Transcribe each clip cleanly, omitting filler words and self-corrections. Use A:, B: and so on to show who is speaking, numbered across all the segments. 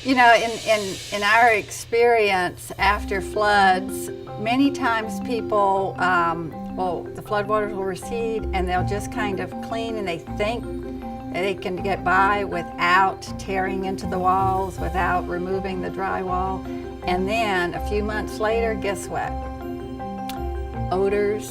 A: You know, in our experience after floods, many times people, well, the floodwaters will recede and they'll just kind of clean, and they think they can get by without tearing into the walls, without removing the drywall. And then a few months later, guess what? Odors,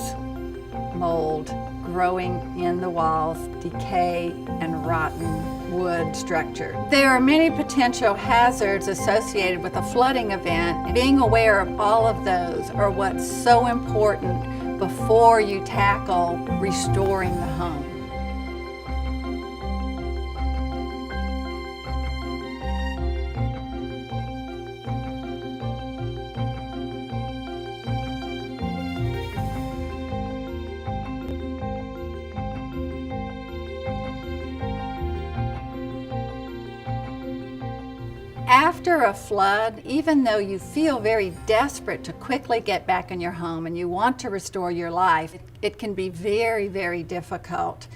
A: mold growing in the walls, decay, and rotten wood structure. There are many potential hazards associated with a flooding event. Being aware of all of those are what's so important before you tackle restoring the home. After a flood, even though you feel very desperate to quickly get back in your home and you want to restore your life, it can be very, very difficult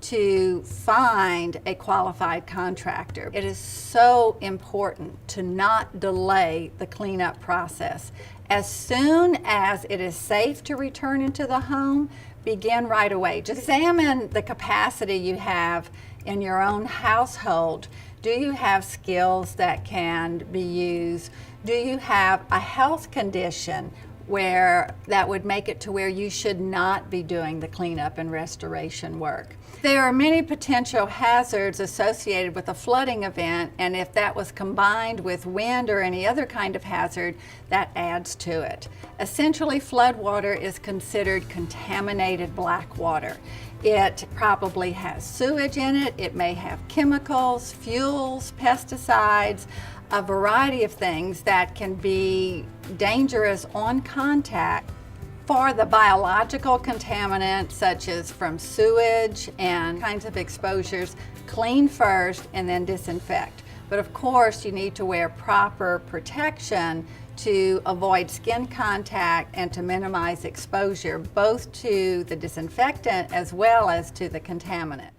A: to find a qualified contractor. It is so important to not delay the cleanup process. As soon as it is safe to return into the home, begin right away. Just examine the capacity you have in your own household. Do you have skills that can be used? Do you have a health condition where that would make it to where you should not be doing the cleanup and restoration work? There are many potential hazards associated with a flooding event, and if that was combined with wind or any other kind of hazard, that adds to it. Essentially, floodwater is considered contaminated black water. It probably has sewage in it, it may have chemicals, fuels, pesticides, a variety of things that can be dangerous on contact. For the biological contaminants, such as from sewage and kinds of exposures, clean first and then disinfect. But of course, you need to wear proper protection to avoid skin contact and to minimize exposure, both to the disinfectant as well as to the contaminant.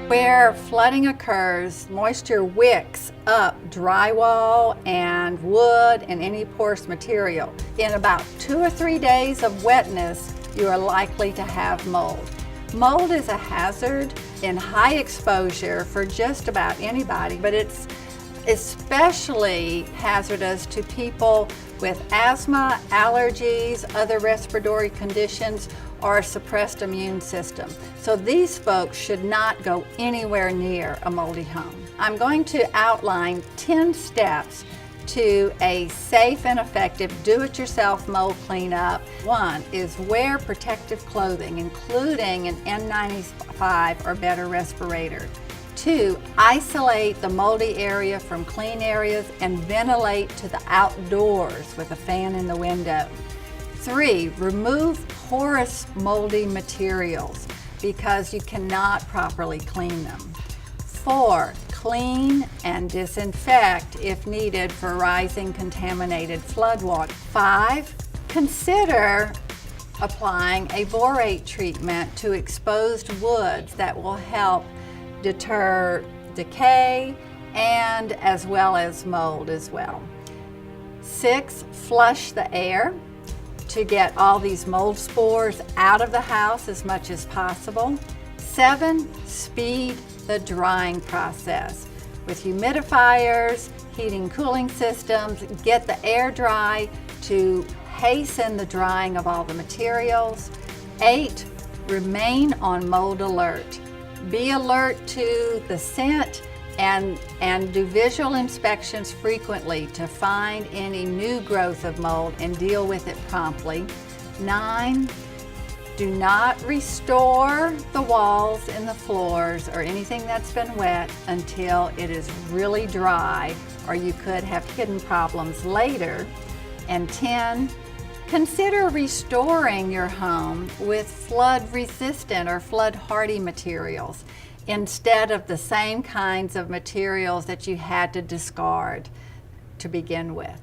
A: Where flooding occurs, moisture wicks up drywall and wood and any porous material. In about 2 or 3 days of wetness, you are likely to have mold. Mold is a hazard in high exposure for just about anybody, but it's especially hazardous to people with asthma, allergies, other respiratory conditions, or a suppressed immune system. So these folks should not go anywhere near a moldy home. I'm going to outline 10 steps to a safe and effective do-it-yourself mold cleanup. One is wear protective clothing, including an N95 or better respirator. 2, isolate the moldy area from clean areas and ventilate to the outdoors with a fan in the window. 3, remove porous moldy materials because you cannot properly clean them. 4, clean and disinfect if needed for rising contaminated floodwater. 5, consider applying a borate treatment to exposed woods that will help deter decay and as well as mold as well. 6, flush the air to get all these mold spores out of the house as much as possible. 7, speed the drying process. With humidifiers, heating cooling systems, get the air dry to hasten the drying of all the materials. 8, remain on mold alert. Be alert to the scent and do visual inspections frequently to find any new growth of mold and deal with it promptly. 9, do not restore the walls and the floors or anything that's been wet until it is really dry, or you could have hidden problems later. And 10, consider restoring your home with flood-resistant or flood-hardy materials instead of the same kinds of materials that you had to discard to begin with.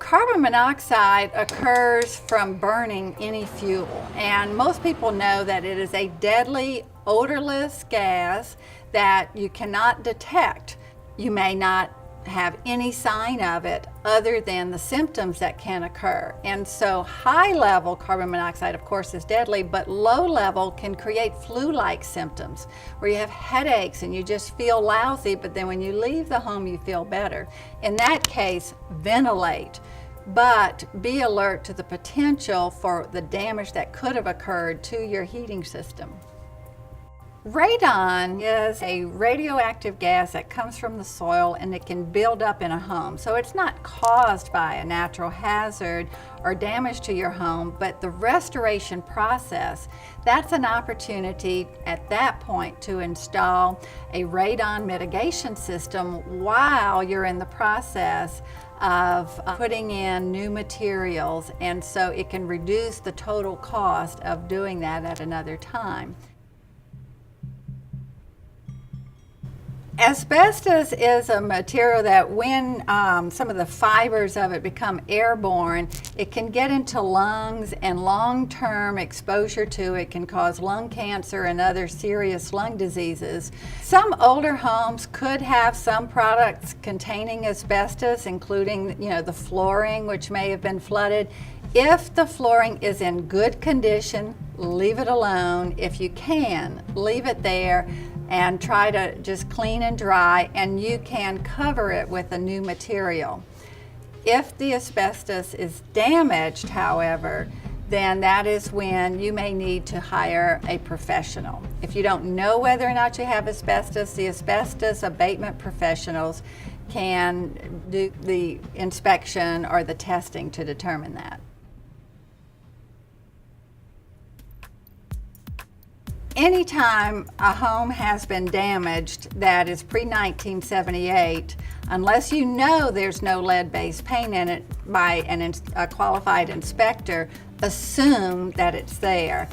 A: Carbon monoxide occurs from burning any fuel, and most people know that it is a deadly, odorless gas that you cannot detect. You may not have any sign of it other than the symptoms that can occur. And so high level carbon monoxide, of course, is deadly, but low level can create flu-like symptoms where you have headaches and you just feel lousy, but then when you leave the home, you feel better. In that case, ventilate, but be alert to the potential for the damage that could have occurred to your heating system. Radon is a radioactive gas that comes from the soil and it can build up in a home. So it's not caused by a natural hazard or damage to your home, but the restoration process, that's an opportunity at that point to install a radon mitigation system while you're in the process of putting in new materials, and so it can reduce the total cost of doing that at another time. Asbestos is a material that when some of the fibers of it become airborne, it can get into lungs, and long-term exposure to it can cause lung cancer and other serious lung diseases. Some older homes could have some products containing asbestos, including, the flooring, which may have been flooded. If the flooring is in good condition, leave it alone. If you can, leave it there and try to just clean and dry, and you can cover it with a new material. If the asbestos is damaged, however, then that is when you may need to hire a professional. If you don't know whether or not you have asbestos, the asbestos abatement professionals can do the inspection or the testing to determine that. Anytime a home has been damaged that is pre-1978, unless you know there's no lead-based paint in it by a qualified inspector, assume that it's there.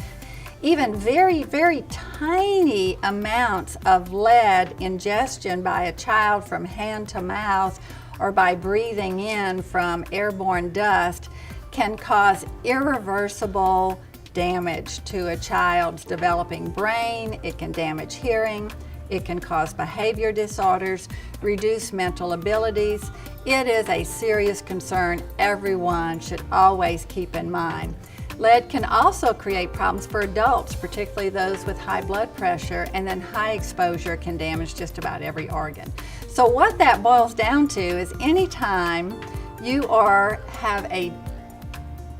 A: Even very, very tiny amounts of lead ingestion by a child from hand to mouth or by breathing in from airborne dust can cause irreversible damage to a child's developing brain. It can damage hearing. It can cause behavior disorders, reduce mental abilities. It is a serious concern everyone should always keep in mind. Lead can also create problems for adults, particularly those with high blood pressure, and then high exposure can damage just about every organ. So what that boils down to is anytime you have a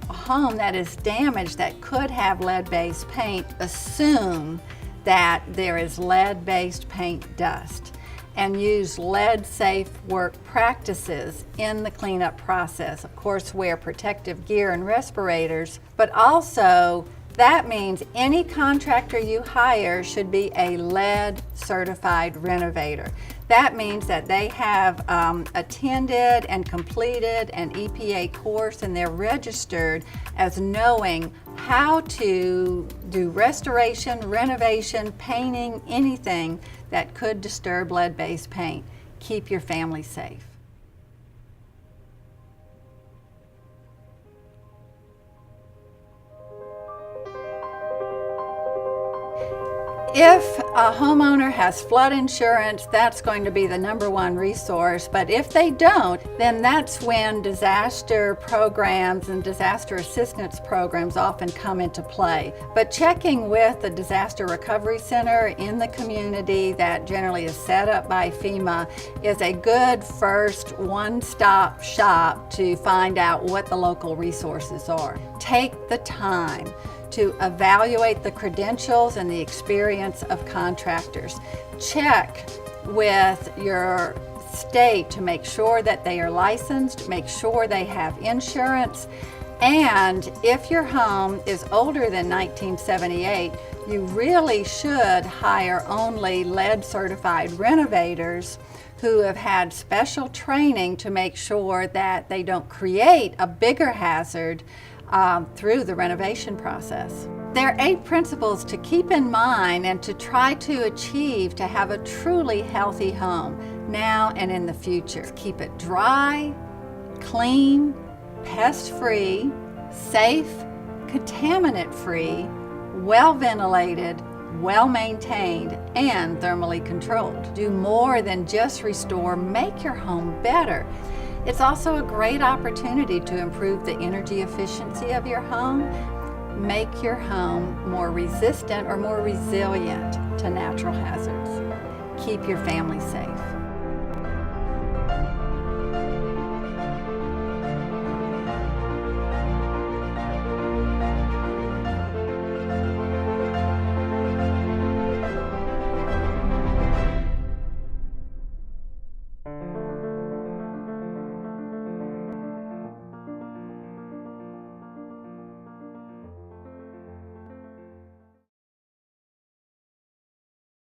A: home that is damaged that could have lead-based paint, assume that there is lead-based paint dust and use lead-safe work practices in the cleanup process. Of course, wear protective gear and respirators, but also that means any contractor you hire should be a lead certified renovator. That means that they have attended and completed an EPA course, and they're registered as knowing how to do restoration, renovation, painting, anything that could disturb lead-based paint. Keep your family safe. If a homeowner has flood insurance, that's going to be the #1 resource. But if they don't, then that's when disaster programs and disaster assistance programs often come into play. But checking with the disaster recovery center in the community that generally is set up by FEMA is a good first one-stop shop to find out what the local resources are. Take the time to evaluate the credentials and the experience of contractors. Check with your state to make sure that they are licensed, make sure they have insurance, and if your home is older than 1978, you really should hire only lead certified renovators who have had special training to make sure that they don't create a bigger hazard through the renovation process. There are 8 principles to keep in mind and to try to achieve to have a truly healthy home now and in the future. Keep it dry, clean, pest-free, safe, contaminant-free, well-ventilated, well-maintained, and thermally controlled. Do more than just restore, make your home better. It's also a great opportunity to improve the energy efficiency of your home, make your home more resistant or more resilient to natural hazards. Keep your family safe.